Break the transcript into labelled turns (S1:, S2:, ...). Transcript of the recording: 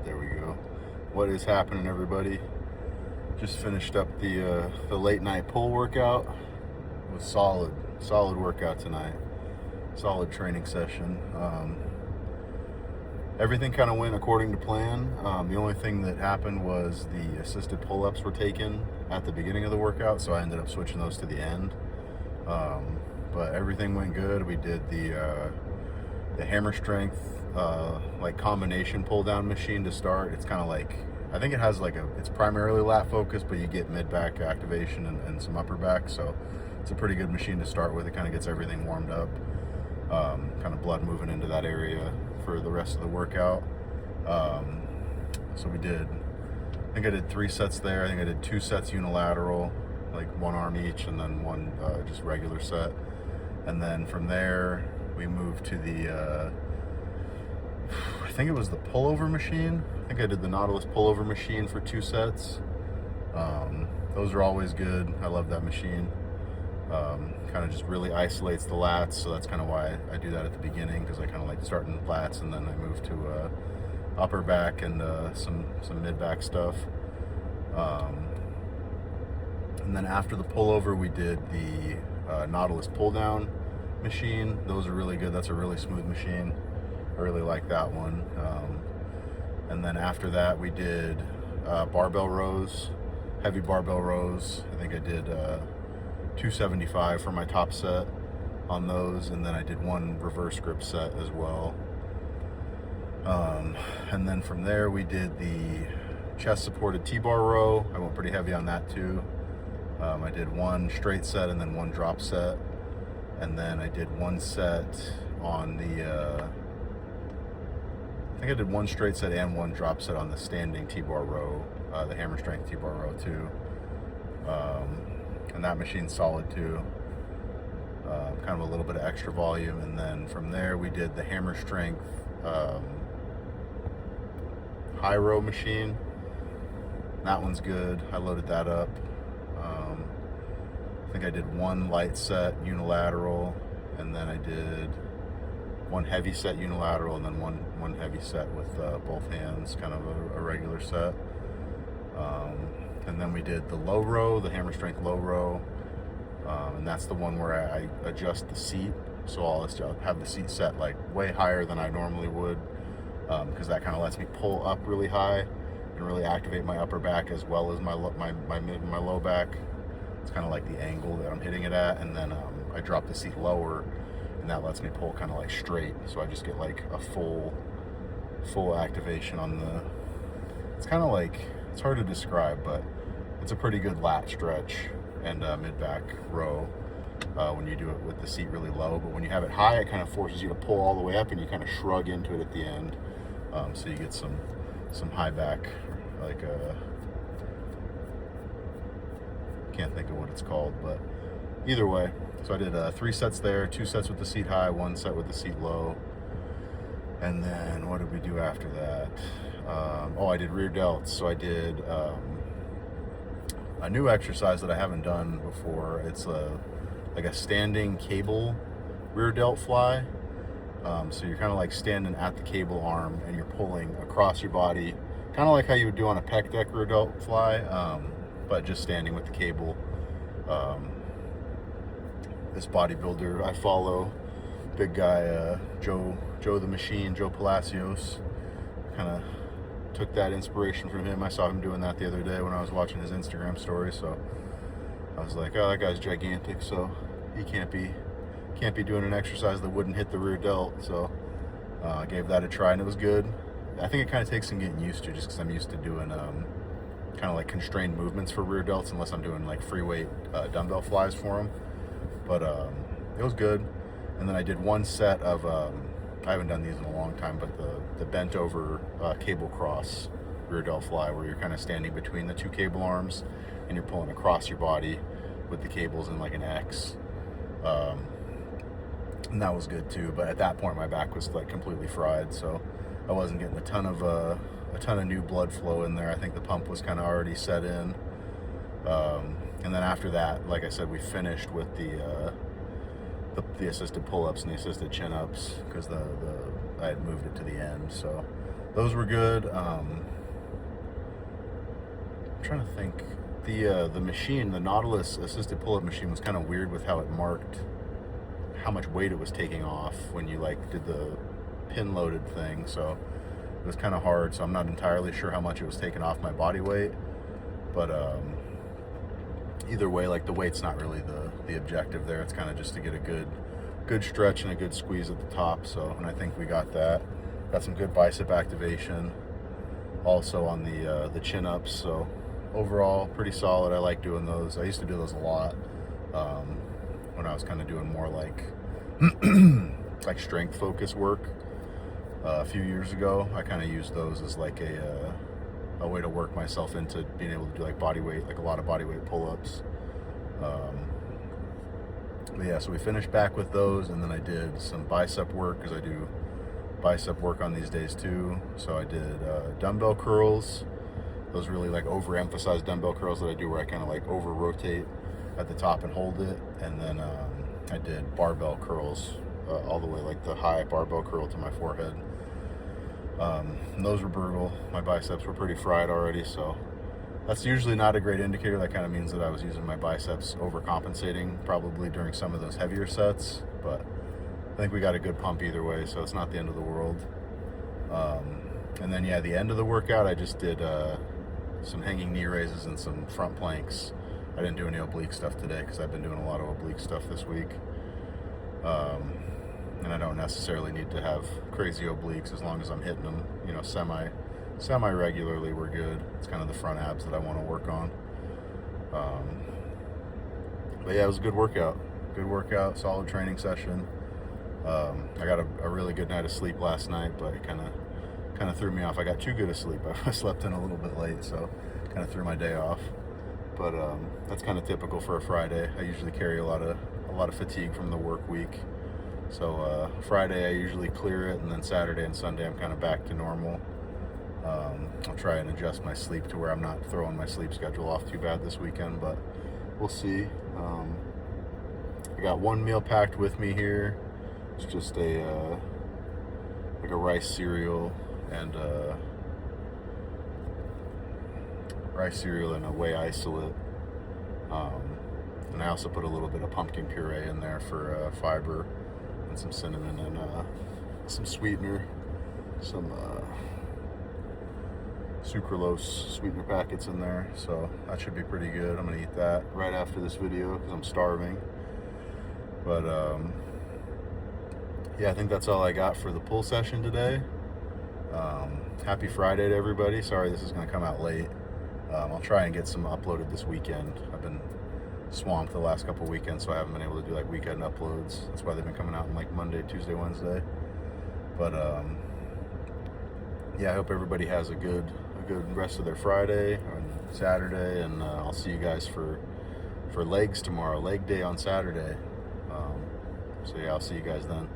S1: There we go. What is happening, everybody? Just finished up the late night pull workout. It was solid workout tonight. Solid training session. Everything kind of went according to plan. The only thing that happened was the assisted pull-ups were taken at the beginning of the workout, so I ended up switching those to the end. But everything went good. We did the hammer strength like combination pull down machine to start. It's kind of like, I think it has like it's primarily lat focus, but you get mid back activation and some upper back, so it's a pretty good machine to start with. It kind of gets everything warmed up, kind of blood moving into that area for the rest of the workout. So we did, I think I did 3 sets there. I think I did 2 sets unilateral, like 1 arm each, and then 1 just regular set. And then from there we moved to the I think it was the pullover machine. I think I did the Nautilus pullover machine for 2 sets. Those are always good. I love that machine. Kind of just really isolates the lats, so that's kind of why I do that at the beginning, because I kind of like starting the lats and then I move to upper back and some mid back stuff. And then after the pullover, we did the Nautilus pull down machine. Those are really good. That's a really smooth machine. I really like that one. And then after that, we did barbell rows, heavy barbell rows. I think I did 275 for my top set on those, and then I did 1 reverse grip set as well. And then from there, we did the chest supported T-bar row. I went pretty heavy on that too. I did 1 straight set and then 1 drop set, and then I did 1 set on the I think I did 1 straight set and 1 drop set on the standing T-bar row, the hammer strength T-bar row too. And that machine's solid too. Kind of a little bit of extra volume. And then from there we did the hammer strength high row machine. That one's good. I loaded that up. I think I did 1 light set unilateral, and then I did 1 heavy set unilateral, and then one heavy set with both hands, kind of a regular set. And then we did the low row, the hammer strength low row, and that's the one where I adjust the seat. So I'll have the seat set like way higher than I normally would, because that kind of lets me pull up really high and really activate my upper back as well as my mid and my low back. It's kind of like the angle that I'm hitting it at, and then I drop the seat lower, and that lets me pull kind of like straight, so I just get like a full activation on the, it's kind of like, it's hard to describe, but it's a pretty good lat stretch and mid back row when you do it with the seat really low. But when you have it high, it kind of forces you to pull all the way up, and you kind of shrug into it at the end, so you get some high back, like can't think of what it's called, but either way. So I did 3 sets there, 2 sets with the seat high, 1 set with the seat low. And then what did we do after that? I did rear delts. So I did a new exercise that I haven't done before. It's like a standing cable rear delt fly. So you're kind of like standing at the cable arm and you're pulling across your body, kind of like how you would do on a pec deck rear delt fly, but just standing with the cable. This bodybuilder I follow, big guy, Joe the Machine, Joe Palacios, kind of took that inspiration from him. I saw him doing that the other day when I was watching his Instagram story, so I was like, oh, that guy's gigantic, so he can't be doing an exercise that wouldn't hit the rear delt. So I gave that a try, and it was good. I think it kind of takes some getting used to, just because I'm used to doing kind of like constrained movements for rear delts, unless I'm doing like free weight dumbbell flies for them. But it was good. And then I did 1 set of I haven't done these in a long time, but the bent over cable cross rear delt fly, where you're kind of standing between the 2 cable arms and you're pulling across your body with the cables in like an X. And that was good too, but at that point my back was like completely fried, so I wasn't getting a ton of new blood flow in there. I think the pump was kind of already set in. And then after that, like I said, we finished with the assisted pull-ups and the assisted chin-ups, because I had moved it to the end. So those were good. I'm trying to think. The machine, the Nautilus assisted pull-up machine, was kind of weird with how it marked how much weight it was taking off when you like did the pin loaded thing. So it was kind of hard. So I'm not entirely sure how much it was taking off my body weight, but either way, like the weight's not really the objective there. It's kind of just to get a good stretch and a good squeeze at the top. So, and I think we got that. Got some good bicep activation also on the chin ups. So overall, pretty solid. I like doing those. I used to do those a lot when I was kind of doing more like like strength focus work a few years ago. I kind of used those as like a way to work myself into being able to do like body weight, like a lot of body weight pull-ups. But yeah, so we finished back with those, and then I did some bicep work because I do bicep work on these days too. So I did dumbbell curls. Those really like overemphasized dumbbell curls that I do where I kind of like over rotate at the top and hold it. And then I did barbell curls all the way, like the high barbell curl to my forehead. And those were brutal. My biceps were pretty fried already, so that's usually not a great indicator. That kind of means that I was using my biceps overcompensating probably during some of those heavier sets, but I think we got a good pump either way, so it's not the end of the world. And then yeah, the end of the workout, I just did some hanging knee raises and some front planks. I didn't do any oblique stuff today because I've been doing a lot of oblique stuff this week. And I don't necessarily need to have crazy obliques as long as I'm hitting them, you know, semi regularly. We're good. It's kind of the front abs that I want to work on. But yeah, it was a good workout. Good workout, solid training session. I got a really good night of sleep last night, but it kind of threw me off. I got too good of sleep. I slept in a little bit late, so kind of threw my day off. But that's kind of typical for a Friday. I usually carry a lot of fatigue from the work week. So Friday I usually clear it, and then Saturday and Sunday I'm kind of back to normal. I'll try and adjust my sleep to where I'm not throwing my sleep schedule off too bad this weekend, but we'll see. I got one meal packed with me here. It's just like a rice cereal and a whey isolate. And I also put a little bit of pumpkin puree in there for fiber, and some cinnamon and some sweetener, some sucralose sweetener packets in there. So that should be pretty good. I'm gonna eat that right after this video because I'm starving. But yeah, I think that's all I got for the pull session today. Happy Friday to everybody. Sorry this is gonna come out late. I'll try and get some uploaded this weekend. I've been swamped the last couple weekends, so I haven't been able to do like weekend uploads. That's why they've been coming out on like Monday, Tuesday, Wednesday. But yeah, I hope everybody has a good rest of their Friday and Saturday, and I'll see you guys for legs tomorrow, leg day on Saturday. So yeah, I'll see you guys then.